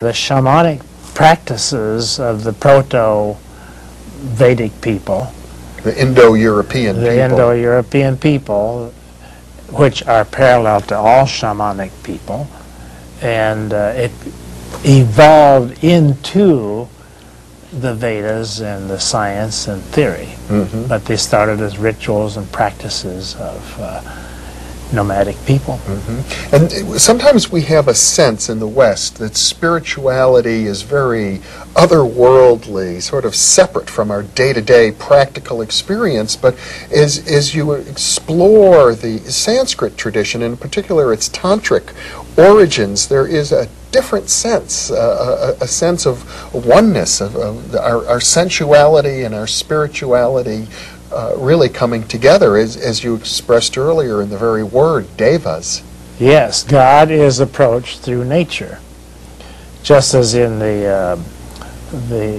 The shamanic practices of the proto-Vedic people, the Indo-European people. The Indo-European people, which are parallel to all shamanic people, and it evolved into the Vedas and the science and theory. Mm-hmm. But they started as rituals and practices of nomadic people. Mm-hmm. And sometimes we have a sense in the West that spirituality is very otherworldly, sort of separate from our day-to-day practical experience. But as you explore the Sanskrit tradition, in particular its tantric origins, there is a different sense, a sense of oneness, of our sensuality and our spirituality really coming together, as you expressed earlier in the very word, devas. Yes, God is approached through nature. Just as in the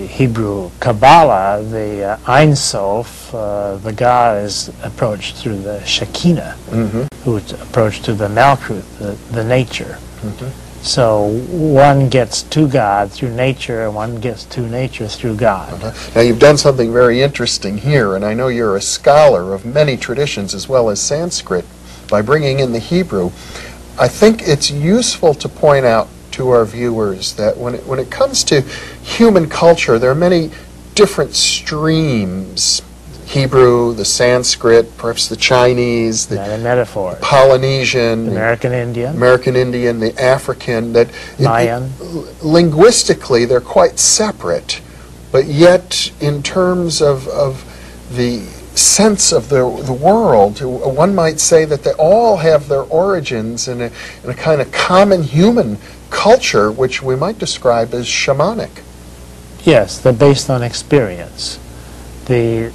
Hebrew Kabbalah, the Ein Sof, the God is approached through the Shekinah, Mm-hmm. who is approached through the Malkuth, the nature. Mm-hmm. So one gets to God through nature, and one gets to nature through God. Uh-huh. Now you've done something very interesting here, and I know you're a scholar of many traditions as well as Sanskrit, by bringing in the Hebrew. I think it's useful to point out to our viewers that when it comes to human culture, there are many different streams. Hebrew, the Sanskrit, perhaps the Chinese, the metaphor, Polynesian, the American Indian, the African, that Mayan. Linguistically they're quite separate, but yet in terms of the sense of the world, one might say that they all have their origins in a kind of common human culture, which we might describe as shamanic. Yes, they're based on experience. The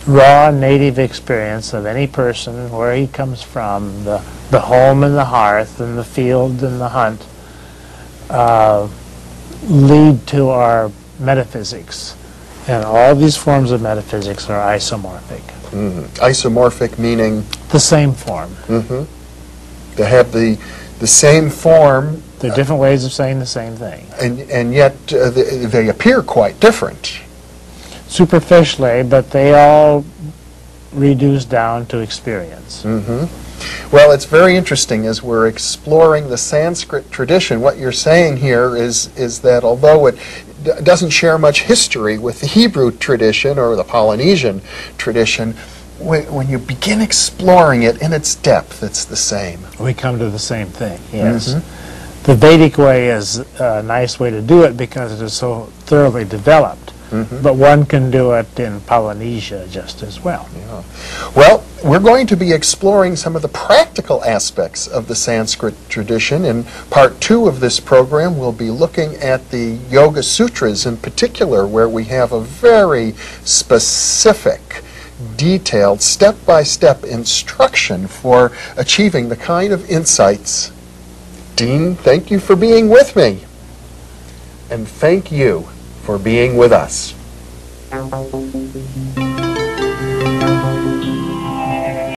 raw native experience of any person, where he comes from, the home and the hearth and the field and the hunt, lead to our metaphysics. And all these forms of metaphysics are isomorphic. Mm-hmm. Isomorphic meaning? The same form. Mm-hmm. They have the same form. They're different ways of saying the same thing. And yet they appear quite different. Superficially, but they all reduce down to experience. Mm-hmm. Well, it's very interesting as we're exploring the Sanskrit tradition. What you're saying here is that although it doesn't share much history with the Hebrew tradition or the Polynesian tradition, when you begin exploring it in its depth, it's the same. We come to the same thing, yes. Mm-hmm. The Vedic way is a nice way to do it because it is so thoroughly developed. Mm-hmm. But one can do it in Polynesia just as well. Yeah. Well, we're going to be exploring some of the practical aspects of the Sanskrit tradition. In part 2 of this program, we'll be looking at the Yoga Sutras in particular, where we have a very specific, detailed, step-by-step instruction for achieving the kind of insights. Dean, thank you for being with me. And thank you for being with us.